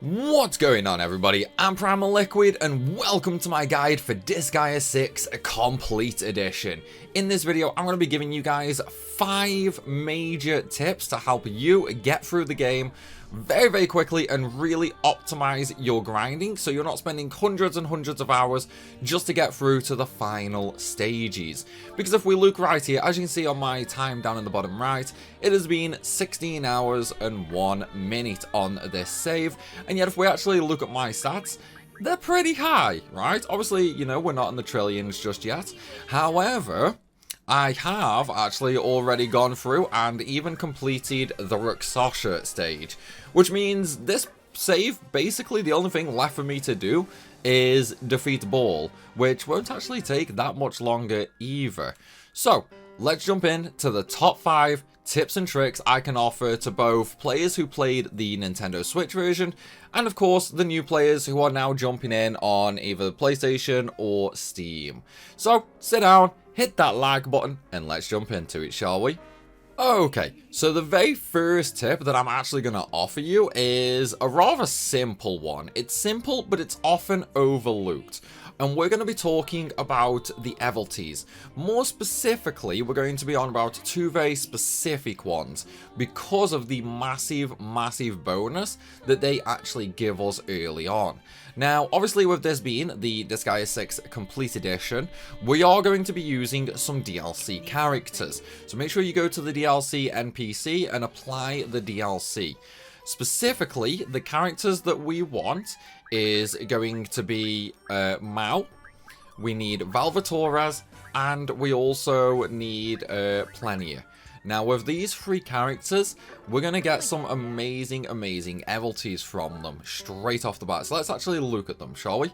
What's going on, everybody? I'm Primalliquid and welcome to my guide for Disgaea 6 Complete Edition. In this video, I'm going to be giving you guys 5 major tips to help you get through the game very quickly and really optimize your grinding so you're not spending hundreds and hundreds of hours just to get through to the final stages. Because if we look right here, as you can see on my time down in the bottom right, it has been 16 hours and 1 minute on this save, and yet if we actually look at my stats, they're pretty high, right? Obviously, you know, we're not in the trillions just yet. However, I have actually already gone through and even completed the Ragnarok stage, which means this save, basically the only thing left for me to do is defeat Ball, which won't actually take that much longer either. So let's jump into the top 5 tips and tricks I can offer to both players who played the Nintendo Switch version and of course the new players who are now jumping in on either PlayStation or Steam. So sit down, hit that like button and let's jump into it, shall we? Okay, so the very first tip that I'm actually going to offer you is a rather simple one. It's simple, but it's often overlooked. And we're going to be talking about the Evilties. More specifically, we're going to be on about 2 very specific ones because of the massive bonus that they actually give us early on. Now, obviously with this being the Disgaea 6 Complete Edition, we are going to be using some DLC characters. So make sure you go to the DLC NPC and apply the DLC. Specifically, the characters that we want is going to be Mao, we need Valvatorez, and we also need Plenia. Now with these 3 characters, we're going to get some amazing Evilties from them straight off the bat. So let's actually look at them, shall we?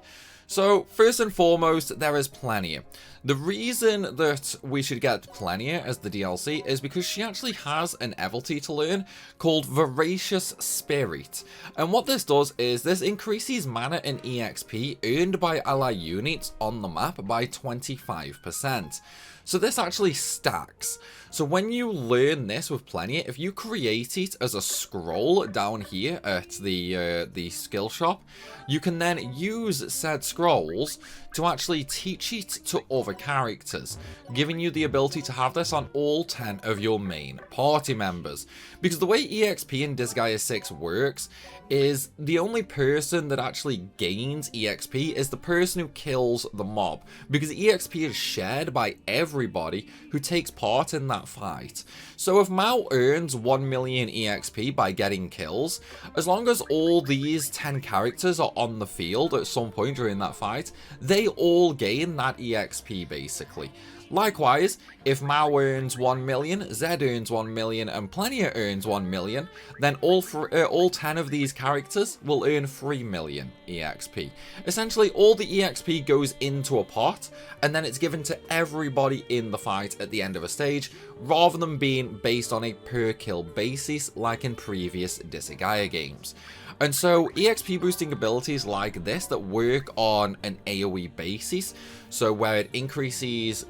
So first and foremost, there is Plenia. The reason that we should get Plenia as the DLC is because she actually has an Evilty to learn called Voracious Spirit. And what this does is this increases mana and EXP earned by ally units on the map by 25%. So this actually stacks. So when you learn this with Plenia, if you create it as a scroll down here at the skill shop, you can then use said scrolls to actually teach it to other characters, giving you the ability to have this on all 10 of your main party members. Because the way EXP in Disgaea 6 works is the only person that actually gains EXP is the person who kills the mob, because EXP is shared by everybody who takes part in that fight. So if Mao earns 1 million EXP by getting kills, as long as all these 10 characters are on the field at some point during that fight, they all gain that EXP basically. Likewise, if Mao earns 1 million, Zed earns 1 million, and Plenia earns 1 million, then all 10 of these characters will earn 3 million EXP. Essentially, all the EXP goes into a pot, and then it's given to everybody in the fight at the end of a stage, rather than being based on a per kill basis like in previous Disgaea games. And so EXP boosting abilities like this that work on an AoE basis, so where it increases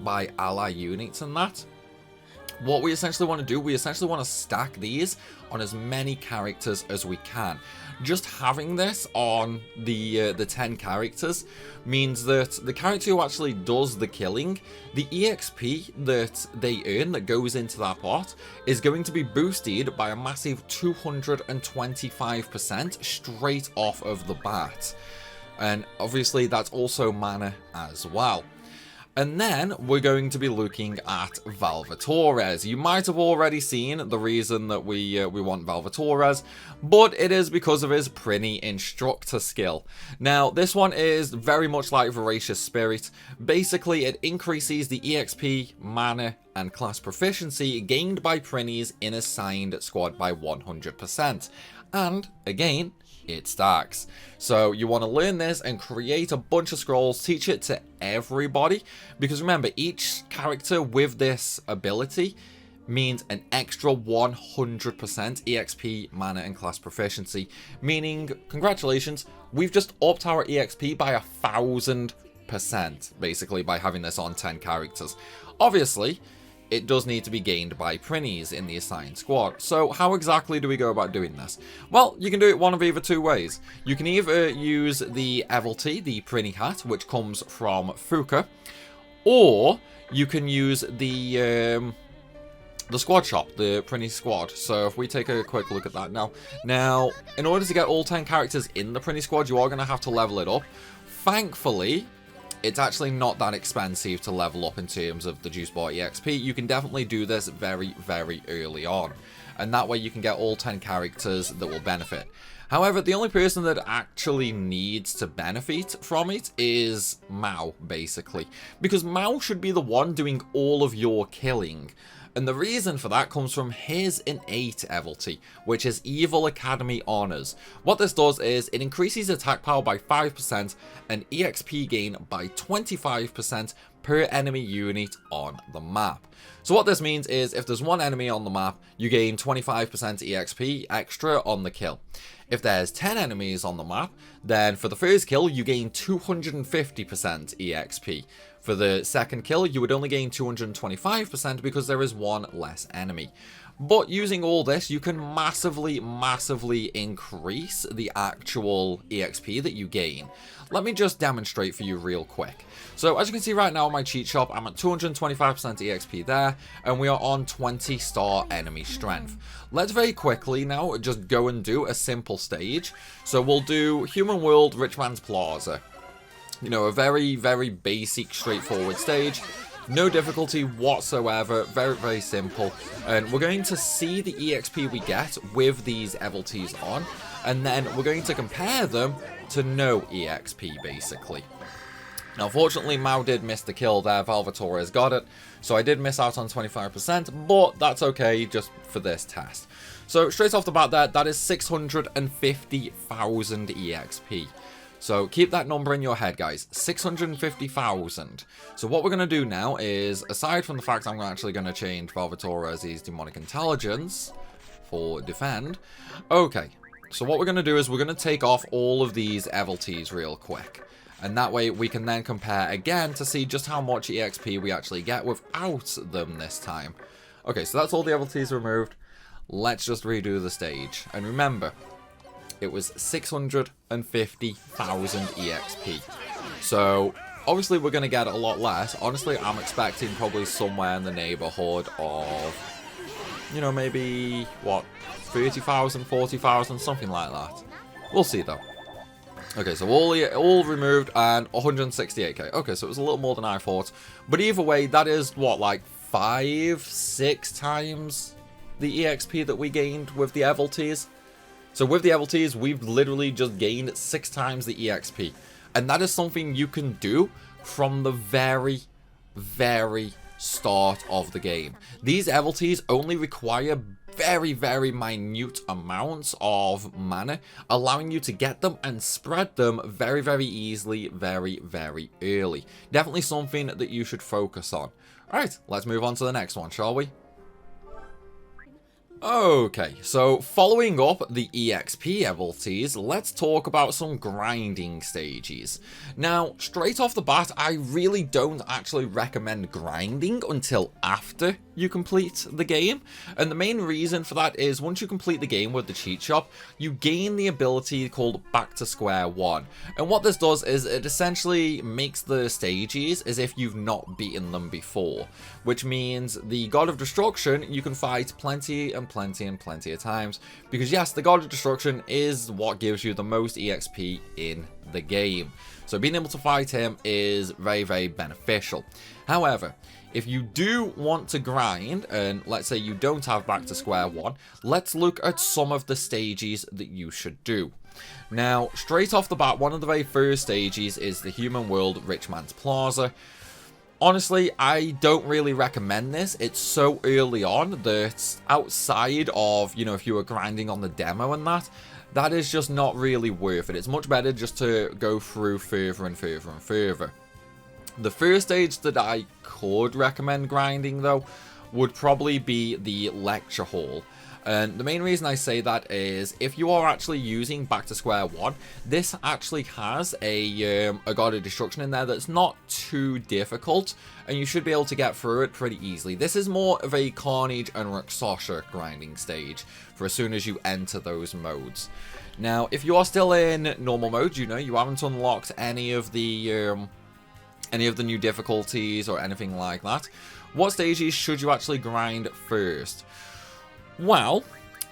by ally units and that, what we essentially want to do, we essentially want to stack these on as many characters as we can. Just having this on the 10 characters means that the character who actually does the killing, the EXP that they earn that goes into that pot is going to be boosted by a massive 225% straight off of the bat. And obviously that's also mana as well. And then we're going to be looking at Valvatorez. You might have already seen the reason that we want Valvatorez, but it is because of his Prinny Instructor skill. Now, this one is very much like Voracious Spirit. Basically, it increases the EXP, mana, and class proficiency gained by Prinnies in a signed squad by 100%. And, again, it stacks. So you want to learn this and create a bunch of scrolls, teach it to everybody, because remember, each character with this ability means an extra 100% EXP, mana, and class proficiency, meaning, congratulations, we've just upped our EXP by 1000%, basically, by having this on 10 characters. Obviously, it does need to be gained by Prinnies in the assigned squad. So how exactly do we go about doing this? Well, you can do it one of either two ways. You can either use the Evilty, the Prinny hat, which comes from Fuka, or you can use the squad shop, the Prinny squad. So if we take a quick look at that now, in order to get all 10 characters in the Prinny squad, you are going to have to level it up. Thankfully, it's actually not that expensive to level up in terms of the Juice Bar EXP. You can definitely do this very, very early on. And that way you can get all 10 characters that will benefit. However, the only person that actually needs to benefit from it is Mao, basically. Because Mao should be the one doing all of your killing. And the reason for that comes from his innate Evilty, which is Evil Academy Honors. What this does is it increases attack power by 5% and EXP gain by 25% per enemy unit on the map. So what this means is if there's one enemy on the map, you gain 25% EXP extra on the kill. If there's 10 enemies on the map, then for the first kill, you gain 250% EXP. For the second kill, you would only gain 225% because there is one less enemy. But using all this, you can massively, massively increase the actual EXP that you gain. Let me just demonstrate for you real quick. So as you can see right now on my cheat shop, I'm at 225% EXP there, and we are on 20-star enemy strength. Let's very quickly now just go and do a simple stage. So we'll do Human World Rich Man's Plaza. You know, a very, very basic, straightforward stage. No difficulty whatsoever. Very, very simple. And we're going to see the EXP we get with these Evilties on. And then we're going to compare them to no EXP, basically. Now, fortunately, Mao did miss the kill there. Valvatore has got it. So I did miss out on 25%. But that's okay, just for this test. So straight off the bat there, that is 650,000 EXP. So keep that number in your head, guys. 650,000. So what we're going to do now is, aside from the fact I'm actually going to change Valvatore's Demonic Intelligence for Defend. Okay, so what we're going to do is we're going to take off all of these Evilties real quick. And that way we can then compare again to see just how much EXP we actually get without them this time. Okay, so that's all the Evilties removed. Let's just redo the stage. And remember, it was 650,000 EXP. So, obviously we're going to get a lot less. Honestly, I'm expecting probably somewhere in the neighborhood of, you know, maybe, what, 30,000, 40,000, something like that. We'll see, though. Okay, so all removed and 168k. Okay, so it was a little more than I thought. But either way, that is, what, like 5-6 times the EXP that we gained with the Evilties? So with the Evilties, we've literally just gained 6 times the EXP. And that is something you can do from the very, very start of the game. These Evilties only require very, very minute amounts of mana, allowing you to get them and spread them very, very easily, very, very early. Definitely something that you should focus on. Alright, let's move on to the next one, shall we? Okay, so following up the EXP Evilties, let's talk about some grinding stages. Now, straight off the bat, I really don't actually recommend grinding until after you complete the game. And the main reason for that is once you complete the game with the cheat shop, you gain the ability called Back to Square One. And what this does is it essentially makes the stages as if you've not beaten them before. Which means the God of Destruction, you can fight plenty and plenty of times, because yes, the God of Destruction is what gives you the most EXP in the game. So being able to fight him is very, very beneficial. However, if you do want to grind, and let's say you don't have Back to Square One, let's look at some of the stages that you should do. Now, straight off the bat, one of the very first stages is the Human World Rich Man's Plaza. Honestly, I don't really recommend this. It's so early on that outside of, you know, if you were grinding on the demo and that is just not really worth it. It's much better just to go through further and further and further. The first stage that I could recommend grinding, though, would probably be the Lecture Hall. And the main reason I say that is if you are actually using Back to Square One, this actually has a God of Destruction in there that's not too difficult, and you should be able to get through it pretty easily. This is more of a Carnage and Rakshasa grinding stage for as soon as you enter those modes. Now, if you are still in normal mode, you know, you haven't unlocked any of the new difficulties or anything like that, what stages should you actually grind first? Well,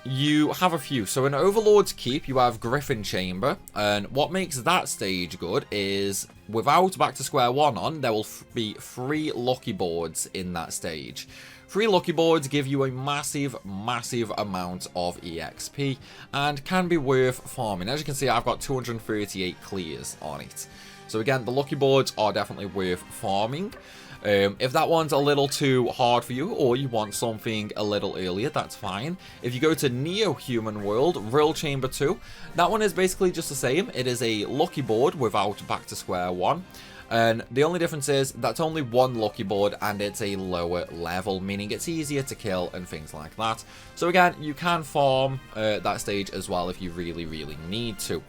you have a few. So in Overlord's Keep, you have Griffin Chamber, and what makes that stage good is without Back to Square One on, there will be 3 lucky boards in that stage. 3 lucky boards give you a massive amount of EXP and can be worth farming. As you can see, I've got 238 clears on it. So again, the lucky boards are definitely worth farming. If that one's a little too hard for you, or you want something a little earlier, that's fine. If you go to Neo-Human World, Real Chamber 2, that one is basically just the same. It is a lucky board without Back to Square One. And the only difference is that's only 1 lucky board and it's a lower level, meaning it's easier to kill and things like that. So again, you can farm that stage as well if you really need to.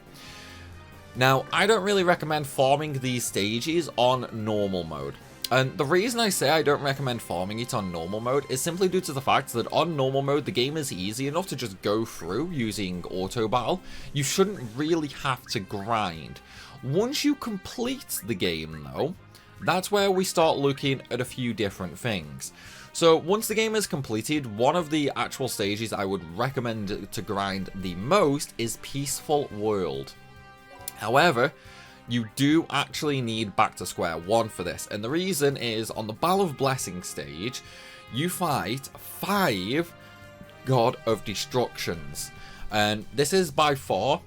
Now, I don't really recommend farming these stages on normal mode. And the reason I say I don't recommend farming it on normal mode is simply due to the fact that on normal mode, the game is easy enough to just go through using auto battle. You shouldn't really have to grind. Once you complete the game though, that's where we start looking at a few different things. So once the game is completed, one of the actual stages I would recommend to grind the most is Peaceful World. However, you do actually need Back to Square One for this, and the reason is on the Ball of Blessing stage, you fight 5 God of Destructions, and this is by far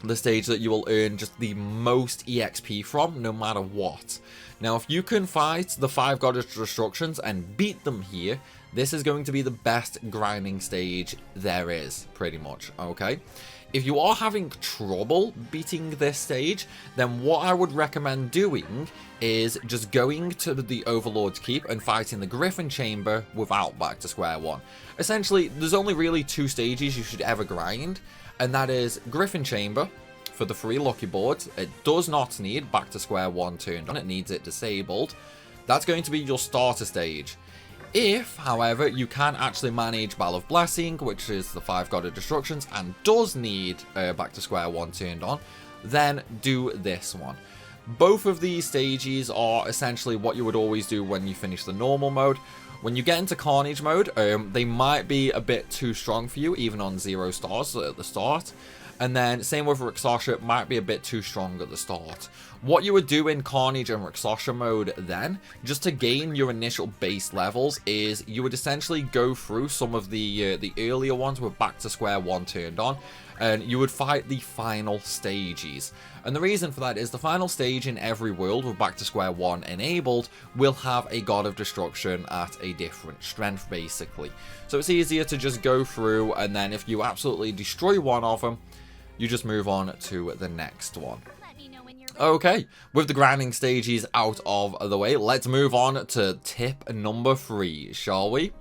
the stage that you will earn just the most EXP from, no matter what. Now, if you can fight the 5 God of Destructions and beat them here, this is going to be the best grinding stage there is, pretty much, okay? If you are having trouble beating this stage, then what I would recommend doing is just going to the Overlord's Keep and fighting the Griffin Chamber without Back to Square One. Essentially, there's only really 2 stages you should ever grind, and that is Griffin Chamber for the 3 lucky boards. It does not need Back to Square One turned on, it needs it disabled. That's going to be your starter stage. If, however, you can actually manage Ball of Blessing, which is the 5 God of Destructions, and does need Back to Square One turned on, then do this one. Both of these stages are essentially what you would always do when you finish the normal mode. When you get into Carnage mode, they might be a bit too strong for you, even on 0 stars at the start. And then, same with Rakshasa, it might be a bit too strong at the start. What you would do in Carnage and Rakshasa mode then, just to gain your initial base levels, is you would essentially go through some of the earlier ones with Back to Square One turned on, and you would fight the final stages. And the reason for that is the final stage in every world with Back to Square One enabled will have a God of Destruction at a different strength, basically. So it's easier to just go through, and then if you absolutely destroy one of them, you just move on to the next one. Okay, with the grinding stages out of the way, let's move on to tip number 3, shall we?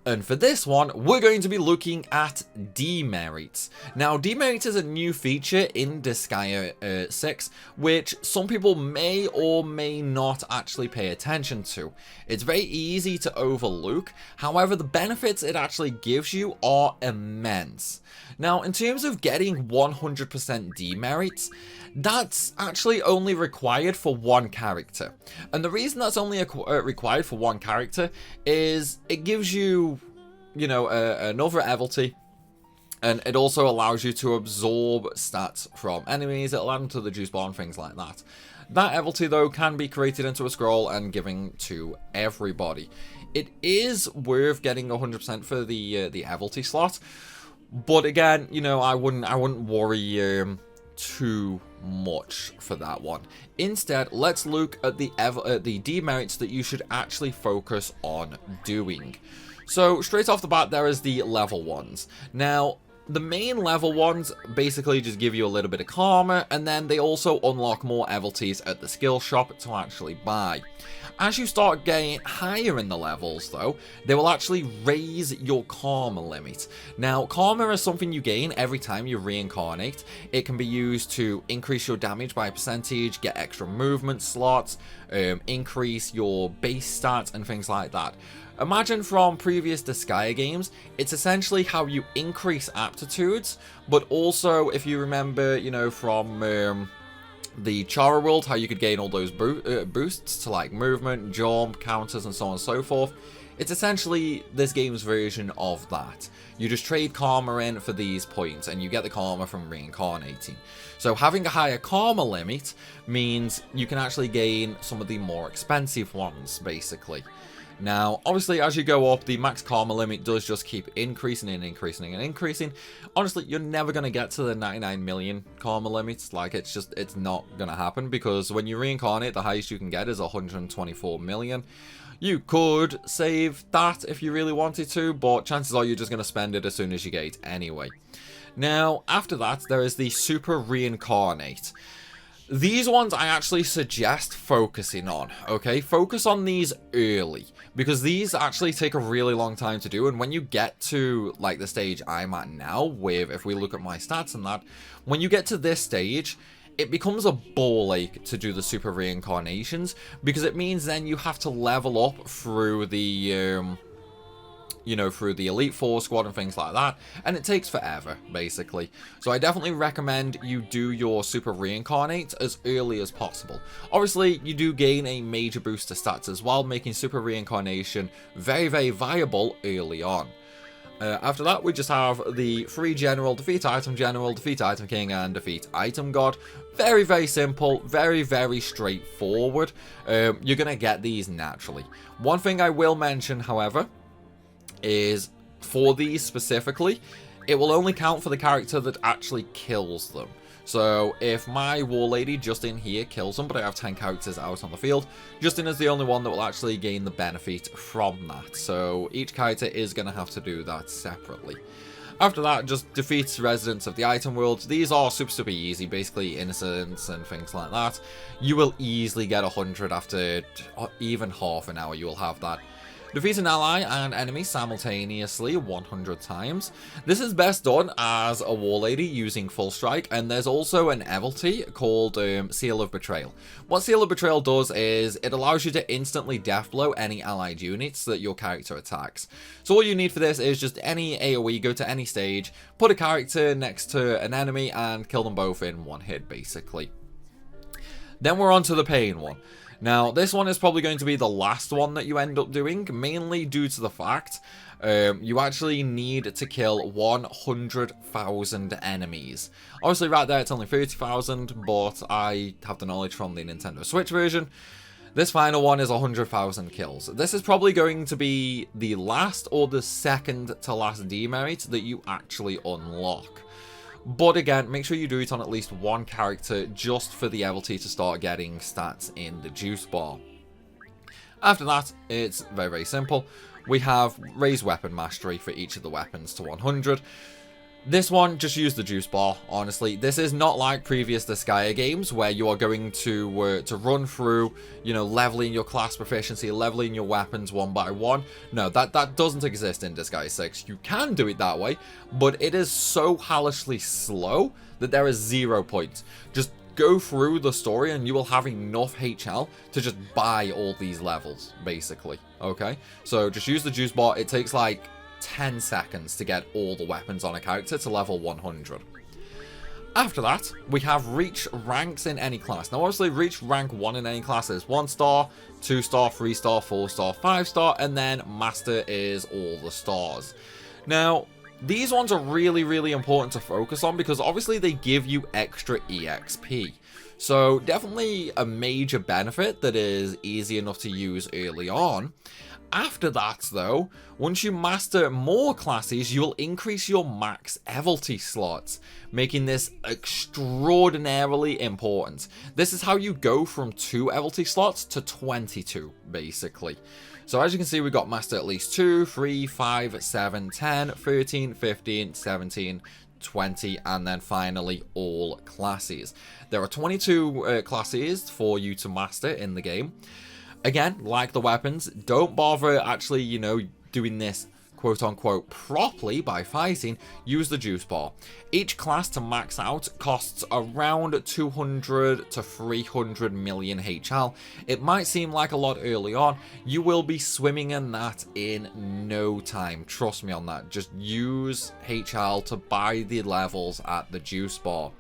And for this one, we're going to be looking at Demerits. Now, Demerits is a new feature in Disgaea 6, which some people may or may not actually pay attention to. It's very easy to overlook, however, the benefits it actually gives you are immense. Now, in terms of getting 100% Demerits, that's actually only required for 1 character. And the reason that's only required for 1 character is it gives you, you know, another Evilty. And it also allows you to absorb stats from enemies. It'll add them to the juice bar and things like that. That Evilty, though, can be created into a scroll and given to everybody. It is worth getting 100% for the Evilty slot. But again, you know, I wouldn't worry too much for that one. Instead, let's look at the demerits that you should actually focus on doing. So straight off the bat, there is the level ones. Now, the main level ones basically just give you a little bit of karma, and then they also unlock more Evilties at the skill shop to actually buy. As you start getting higher in the levels though, they will actually raise your karma limit. Now, karma is something you gain every time you reincarnate. It can be used to increase your damage by a percentage, get extra movement slots, increase your base stats and things like that. Imagine from previous Disgaea games, it's essentially how you increase aptitudes, but also if you remember, you know, from the Chara world, how you could gain all those boosts to like movement, jump, counters and so on and so forth. It's essentially this game's version of that. You just trade karma in for these points and you get the karma from reincarnating. So having a higher karma limit means you can actually gain some of the more expensive ones basically. Now, obviously, as you go up, the max karma limit does just keep increasing and increasing and increasing. Honestly, you're never going to get to the 99 million karma limits. Like, it's not going to happen, because when you reincarnate, the highest you can get is 124 million. You could save that if you really wanted to, but chances are you're just going to spend it as soon as you get it anyway. Now, after that, there is the Super Reincarnate. These ones I actually suggest focusing on, okay? Focus on these early, because these actually take a really long time to do, and when you get to, like, the stage I'm at now, with, if we look at my stats and that, when you get to this stage, it becomes a ball ache to do the super reincarnations, because it means then you have to level up through the, you know, through the Elite Four squad and things like that, and it takes forever, basically. So I definitely recommend you do your Super Reincarnate as early as possible. Obviously, you do gain a major boost to stats as well, making Super Reincarnation very, very viable early on. After that, we just have the free General, defeat Item King, and defeat Item God. Very, very simple, very, very straightforward. You're going to get these naturally. One thing I will mention, however, is for these specifically, it will only count for the character that actually kills them. So if my war lady Justin here kills them, but I have 10 characters out on the field, Justin is the only one that will actually gain the benefit from that. So each character is going to have to do that separately. After that, just defeats residents of the item world. These are super easy, basically innocents and things like that. You will easily get 100 after even half an hour, you will have that. Defeat an ally and enemy simultaneously 100 times. This is best done as a war lady using full strike, and there's also an Evilty called Seal of Betrayal. What Seal of Betrayal does is it allows you to instantly death blow any allied units that your character attacks. So all you need for this is just any AoE, go to any stage, put a character next to an enemy and kill them both in one hit basically. Then we're on to the Pain one. Now, this one is probably going to be the last one that you end up doing, mainly due to the fact you actually need to kill 100,000 enemies. Obviously, right there, it's only 30,000, but I have the knowledge from the Nintendo Switch version. This final one is 100,000 kills. This is probably going to be the last or the second to last demerit that you actually unlock. But again, make sure you do it on at least one character just for the Evilty to start getting stats in the juice bar. After that, it's very, very simple. We have raised weapon mastery for each of the weapons to 100. This one, just use the juice bar, honestly. This is not like previous Disgaea games where you are going to run through, you know, leveling your class proficiency, leveling your weapons one by one. No, that doesn't exist in Disgaea 6. You can do it that way, but it is so hellishly slow that there is 0 point. Just go through the story and you will have enough HL to just buy all these levels, basically, okay? So just use the juice bar. It takes like 10 seconds to get all the weapons on a character to level 100. After that, we have reach ranks in any class. Now, obviously, reach rank 1 in any class is 1 star, 2 star, 3 star, 4 star, 5 star, and then master is all the stars. Now, these ones are really, really important to focus on because obviously they give you extra EXP. So definitely a major benefit that is easy enough to use early on. After that, though, once you master more classes, you'll increase your max Evilty slots, making this extraordinarily important. This is how you go from 2 Evilty slots to 22, basically. So as you can see, we've got master at least 2, 3, 5, 7, 10, 13, 15, 17, 20, and then finally all classes. There are 22 classes for you to master in the game. Again, like the weapons, don't bother actually, you know, doing this quote-unquote properly by fighting. Use the juice bar. Each class to max out costs around 200 to 300 million HL. It might seem like a lot early on. You will be swimming in that in no time. Trust me on that. Just use HL to buy the levels at the juice bar.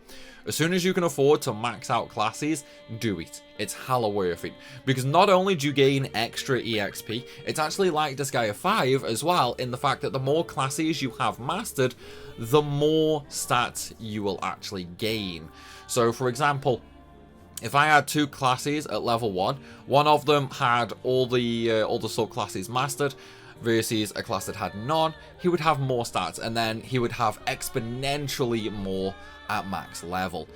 As soon as you can afford to max out classes, do it. It's hella worth it. Because not only do you gain extra EXP, it's actually like Disgaea 5 as well, in the fact that the more classes you have mastered, the more stats you will actually gain. So for example, if I had 2 classes at level 1, one of them had all the subclasses mastered, versus a class that had none, he would have more stats, and then he would have exponentially more at max level.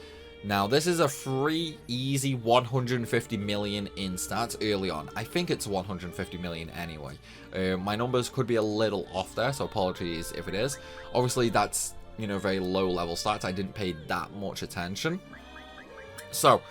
Now, this is a free, easy 150 million in stats early on. I think it's 150 million anyway. My numbers could be a little off there, so apologies if it is. Obviously, that's, you know, very low level stats. I didn't pay that much attention. So,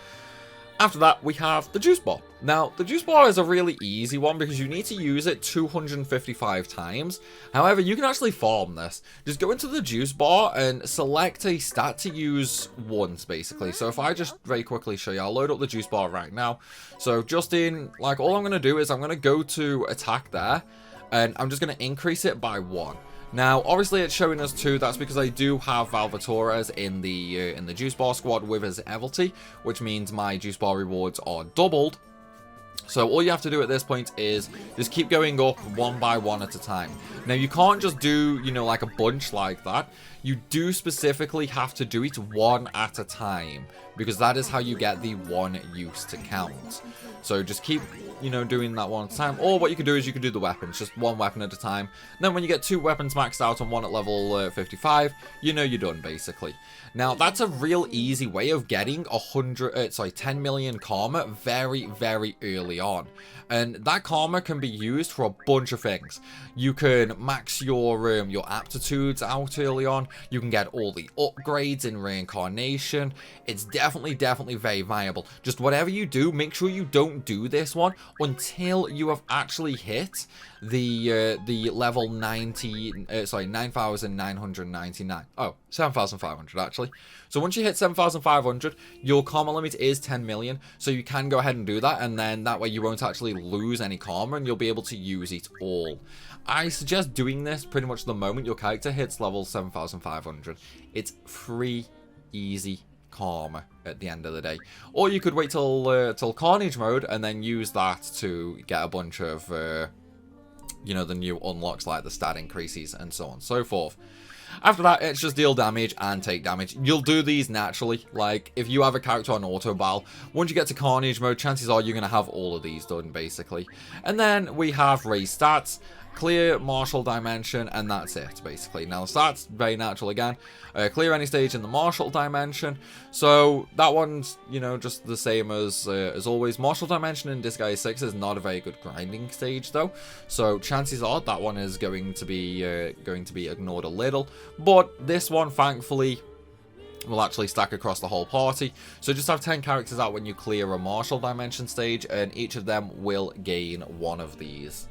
after that, we have the juice bar. Now, the juice bar is a really easy one because you need to use it 255 times. However, you can actually farm this. Just go into the juice bar and select a stat to use once, basically. So if I just very quickly show you, I'll load up the juice bar right now. So just in, like, all I'm going to do is I'm going to go to attack there, and I'm just going to increase it by 1. Now, obviously, it's showing us 2. That's because I do have Valvatores in the juice bar squad with his Evilty, which means my juice bar rewards are doubled. So all you have to do at this point is just keep going up one by one at a time. Now, you can't just do, you know, like a bunch like that. You do specifically have to do it one at a time, because that is how you get the one use to count. So just keep, you know, doing that one at a time. Or what you can do is you can do the weapons, just one weapon at a time. And then when you get 2 weapons maxed out and one at level 55, you know you're done, basically. Now, that's a real easy way of getting 10 million karma very, very early on. And that karma can be used for a bunch of things. You can max your aptitudes out early on. You can get all the upgrades in reincarnation. It's definitely very viable. Just whatever you do, make sure you don't do this one until you have actually hit the level 9,999. Oh, 7,500 actually. So once you hit 7,500, your karma limit is 10 million. So you can go ahead and do that, and then that way you won't actually lose any karma and you'll be able to use it all. I suggest doing this pretty much the moment your character hits level 7,500. It's free, easy karma at the end of the day. Or you could wait till Carnage mode and then use that to get a bunch of you know, the new unlocks like the stat increases and so on and so forth. After that, it's just deal damage and take damage. You'll do these naturally. Like, if you have a character on auto battle, once you get to Carnage mode, chances are you're going to have all of these done, basically. And then we have raise stats, clear martial dimension, and that's it, basically. Now, the stats, very natural again. Clear any stage in the martial dimension. So, that one's, you know, just the same as always. Martial dimension in Disgaea 6 is not a very good grinding stage, though. So, chances are that one is going to be ignored a little. But this one, thankfully, will actually stack across the whole party. So just have 10 characters out when you clear a martial dimension stage, and each of them will gain one of these.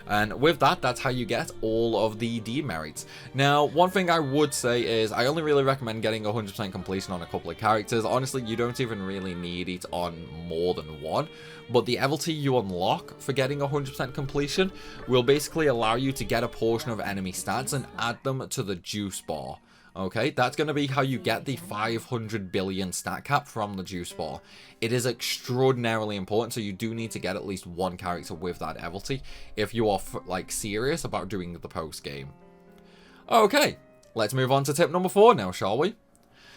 And with that, that's how you get all of the demerits. Now, one thing I would say is I only really recommend getting 100% completion on a couple of characters. Honestly, you don't even really need it on more than one. But the Evilty you unlock for getting 100% completion will basically allow you to get a portion of enemy stats and add them to the juice bar. Okay, that's going to be how you get the 500 billion stat cap from the juice bar. It is extraordinarily important, so you do need to get at least one character with that Evilty if you are like serious about doing the post game. Okay, let's move on to tip number 4 now, shall we?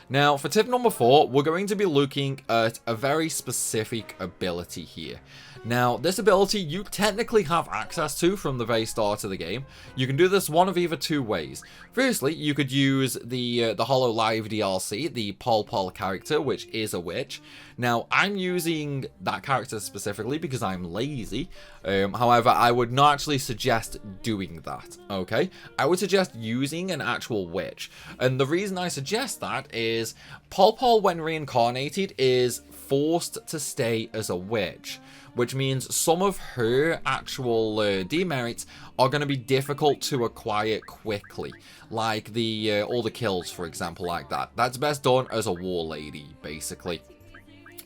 Now, for tip number 4, we're going to be looking at a very specific ability here. Now, this ability you technically have access to from the very start of the game. You can do this one of either 2 ways. Firstly, you could use the HoloLive DLC, the Pol character, which is a witch. Now, I'm using that character specifically because I'm lazy. However, I would not actually suggest doing that, okay? I would suggest using an actual witch. And the reason I suggest that is is Pol when reincarnated is forced to stay as a witch, which means some of her actual demerits are going to be difficult to acquire quickly, like the all the kills, for example, like that. That's best done as a war lady, basically.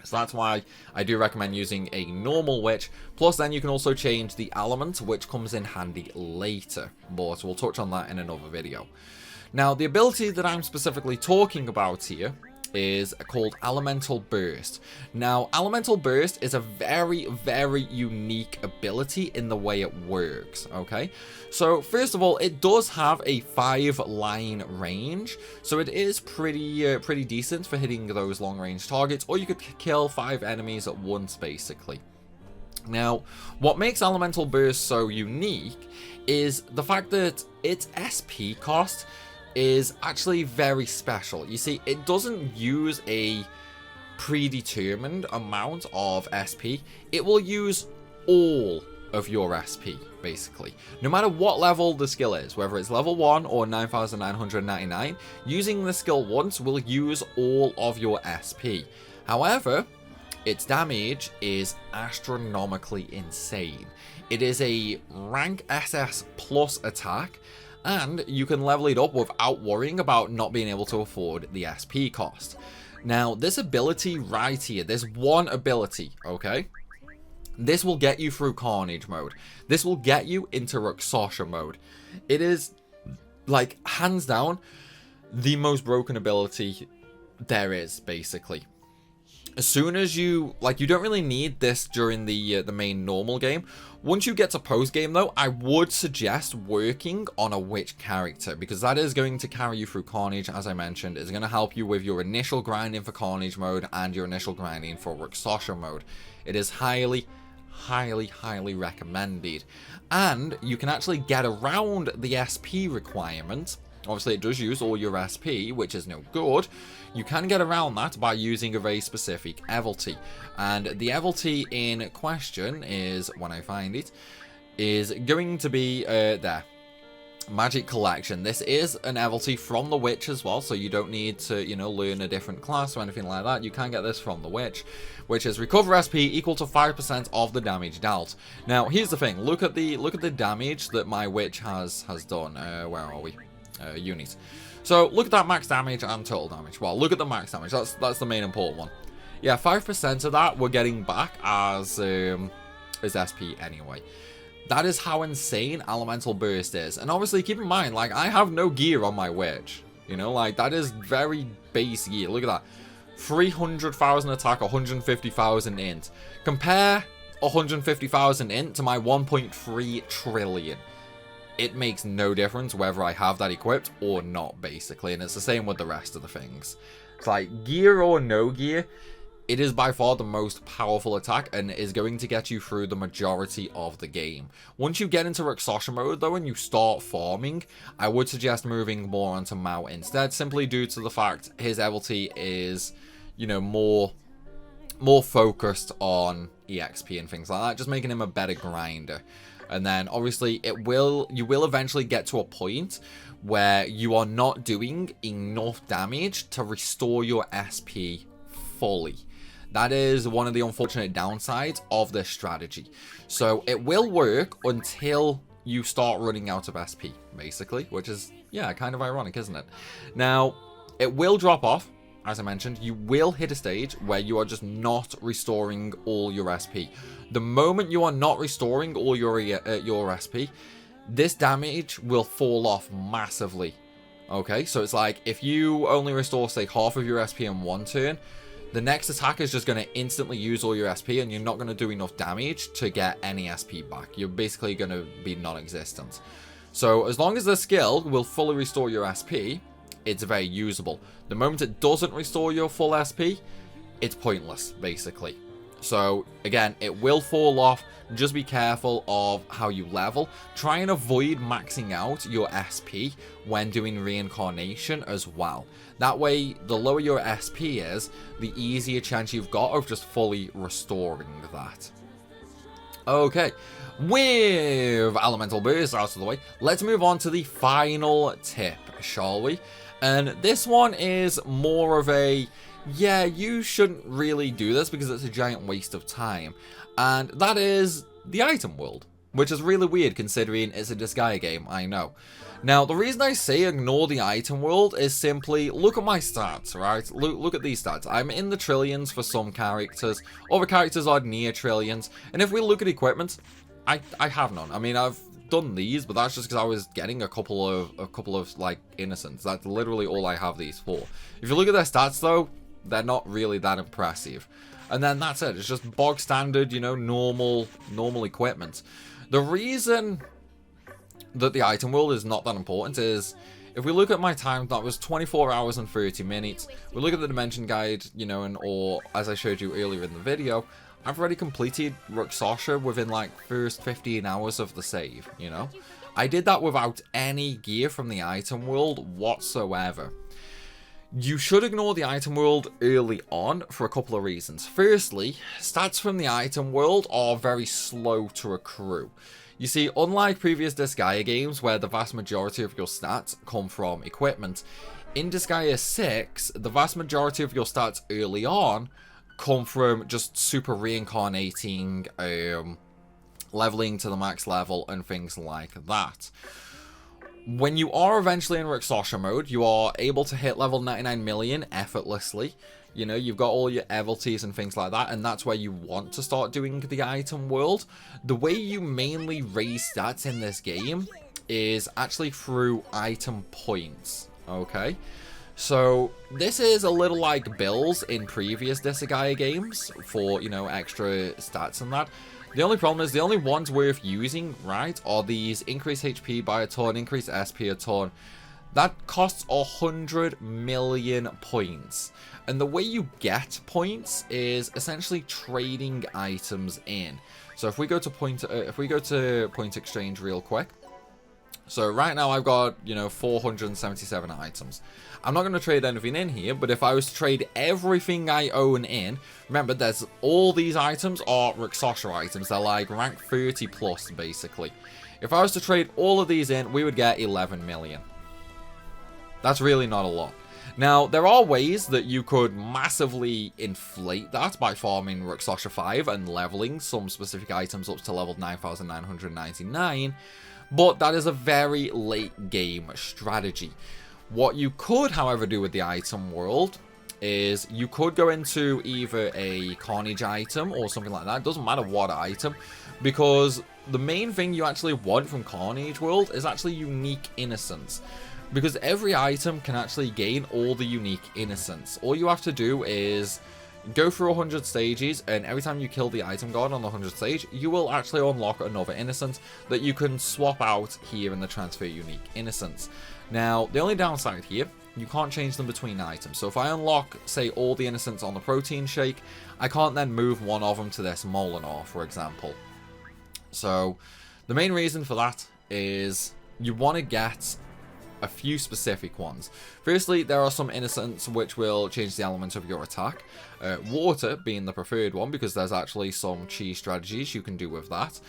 So that's why I do recommend using a normal witch. Plus then you can also change the element, which comes in handy later, but we'll touch on that in another video. Now, the ability that I'm specifically talking about here is called Elemental Burst. Now, Elemental Burst is a very, very unique ability in the way it works, okay? So, first of all, it does have a 5-line range, so it is pretty decent for hitting those long-range targets, or you could kill 5 enemies at once, basically. Now, what makes Elemental Burst so unique is the fact that its SP cost is actually very special. You see, it doesn't use a predetermined amount of SP. It will use all of your SP, basically. No matter what level the skill is, whether it's level 1 or 9,999, using the skill once will use all of your SP. However, its damage is astronomically insane. It is a rank SS plus attack, and you can level it up without worrying about not being able to afford the SP cost. Now, this ability right here, this one ability, okay? This will get you through Carnage mode. This will get you into Rakshasa mode. It is, like, hands down, the most broken ability there is, basically. As soon as you, like, you don't really need this during the main normal game. Once you get to post-game, though, I would suggest working on a witch character, because that is going to carry you through Carnage, as I mentioned. It's going to help you with your initial grinding for Carnage mode and your initial grinding for Rakshasa mode. It is highly, highly, highly recommended. And you can actually get around the SP requirement. Obviously, it does use all your SP, which is no good. You can get around that by using a very specific Evilty. And the Evilty in question is, when I find it, is going to be there. Magic Collection. This is an Evilty from the Witch as well, so you don't need to, you know, learn a different class or anything like that. You can get this from the Witch, which is recover SP equal to 5% of the damage dealt. Now, here's the thing. Look at the damage that my Witch has done. Where are we? Units. So look at that max damage and total damage. Well, look at the max damage. That's the main important one. Yeah, 5% of that we're getting back as SP anyway. That is how insane Elemental Burst is. And obviously, keep in mind, like, I have no gear on my Witch. You know, like, that is very base gear. Look at that. 300,000 attack, 150,000 int. Compare 150,000 int to my 1.3 trillion. It makes no difference whether I have that equipped or not, basically. And it's the same with the rest of the things. It's like, gear or no gear, it is by far the most powerful attack and is going to get you through the majority of the game. Once you get into Rakshasa mode, though, and you start farming, I would suggest moving more onto Mao instead, simply due to the fact his ability is, you know, more focused on EXP and things like that, just making him a better grinder. And then, obviously, you will eventually get to a point where you are not doing enough damage to restore your SP fully. That is one of the unfortunate downsides of this strategy. So, it will work until you start running out of SP, basically, which is, yeah, kind of ironic, isn't it? Now, it will drop off. As I mentioned, you will hit a stage where you are just not restoring all your SP. The moment you are not restoring all your SP, this damage will fall off massively. Okay, so it's like, if you only restore, say, half of your SP in one turn, the next attack is just going to instantly use all your SP, and you're not going to do enough damage to get any SP back. You're basically going to be non-existent. So, as long as the skill will fully restore your SP, it's very usable. The moment it doesn't restore your full SP, it's pointless, basically. So, again, it will fall off. Just be careful of how you level. Try and avoid maxing out your SP when doing reincarnation as well. That way, the lower your SP is, the easier chance you've got of just fully restoring that. Okay, with Elemental Burst out of the way, let's move on to the final tip, shall we? And this one is more of a, yeah, you shouldn't really do this because it's a giant waste of time. And that is the item world, which is really weird considering it's a Disgaea game, I know. Now, the reason I say ignore the item world is simply, look at my stats, right? Look at these stats. I'm in the trillions for some characters. Other characters are near trillions. And if we look at equipment, I have none. I mean, I've done these, but that's just because I was getting a couple of like innocents. That's literally all I have these for. If you look at their stats though, they're not really that impressive. And then that's it. It's just bog standard, you know, normal equipment. The reason that the item world is not that important is, if we look at my time, that was 24 hours and 30 minutes. We look at the dimension guide, you know, or as I showed you earlier in the video, I've already completed Ruxosha within like first 15 hours of the save, you know. I did that without any gear from the item world whatsoever. You should ignore the item world early on for a couple of reasons. Firstly, stats from the item world are very slow to accrue. You see, unlike previous Disgaea games where the vast majority of your stats come from equipment, in Disgaea 6, the vast majority of your stats early on come from just super reincarnating, leveling to the max level and things like that. When you are eventually in Ruxosha mode, you are able to hit level 99 million effortlessly. You know, you've got all your Evilties and things like that, and that's where you want to start doing the item world. The way you mainly raise stats in this game is actually through item points, okay? So, this is a little like bills in previous Disgaea games for, you know, extra stats and that. The only problem is the only ones worth using, right, are these increase HP by a ton, increase SP a ton. That costs 100 million points. And the way you get points is essentially trading items in. So if we go to point exchange real quick. So right now I've got, you know, 477 items. I'm not going to trade anything in here, but if I was to trade everything I own in, remember there's all these items are Ruxosha items. They're like rank 30 plus basically. If I was to trade all of these in, we would get 11 million. That's really not a lot. Now, there are ways that you could massively inflate that by farming Ruxosha 5 and leveling some specific items up to level 9,999, but that is a very late game strategy. What you could, however, do with the item world is you could go into either a Carnage item or something like that. It doesn't matter what item, because the main thing you actually want from Carnage world is actually unique innocence. Because every item can actually gain all the unique innocence. All you have to do is go through 100 stages, and every time you kill the item guard on the 100th stage, you will actually unlock another innocence that you can swap out here in the transfer unique innocence. Now, the only downside here, you can't change them between items. So if I unlock, say, all the innocence on the protein shake, I can't then move one of them to this Molinar, for example. So the main reason for that is you want to get a few specific ones. Firstly, there are some innocents which will change the element of your attack. Water being the preferred one, because there's actually some cheese strategies you can do with that.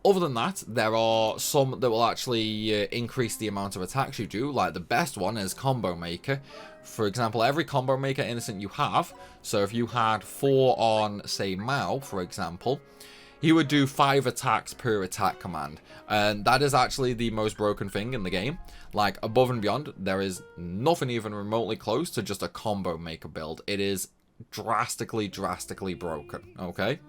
Other than that, there are some that will actually increase the amount of attacks you do. Like the best one is Combo Maker. For example, every Combo Maker innocent you have, so if you had 4 on, say, Mao, for example, he would do 5 attacks per attack command. And that is actually the most broken thing in the game. Like, above and beyond, there is nothing even remotely close to just a Combo Maker build. It is drastically broken, okay?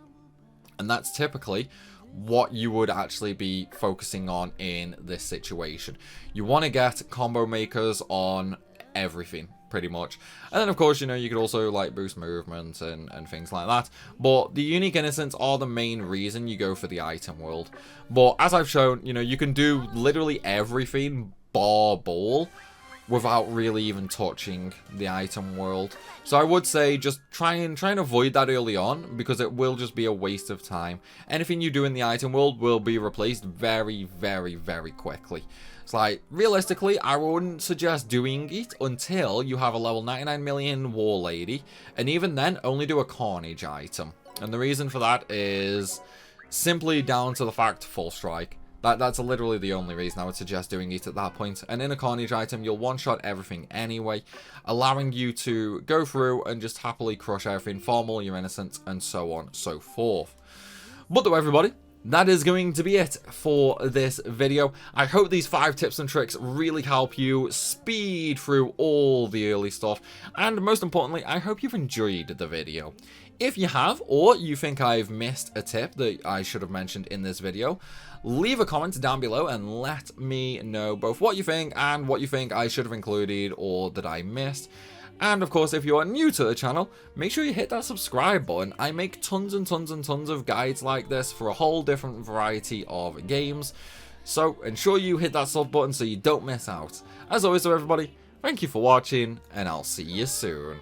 And that's typically what you would actually be focusing on in this situation. You want to get Combo Makers on everything, pretty much. And then, of course, you know, you could also, like, boost movement and things like that. But the unique innocents are the main reason you go for the item world. But as I've shown, you know, you can do literally everything bar ball without really even touching the item world. So I would say just try and avoid that early on, because it will just be a waste of time. Anything you do in the item world will be replaced very quickly. It's like, realistically, I wouldn't suggest doing it until you have a level 99 million War Lady, and even then, only do a Carnage item. And the reason for that is simply down to the fact, Full Strike. That's literally the only reason I would suggest doing it at that point. And in a Carnage item, you'll one-shot everything anyway, allowing you to go through and just happily crush everything, farm all your innocents, and so on and so forth. But though, everybody, that is going to be it for this video. I hope these 5 tips and tricks really help you speed through all the early stuff. And most importantly, I hope you've enjoyed the video. If you have, or you think I've missed a tip that I should have mentioned in this video, leave a comment down below and let me know both what you think and what you think I should have included or that I missed. And of course, if you are new to the channel, make sure you hit that subscribe button. I make tons and tons and tons of guides like this for a whole different variety of games. So ensure you hit that sub button so you don't miss out. As always, though, everybody, thank you for watching, and I'll see you soon.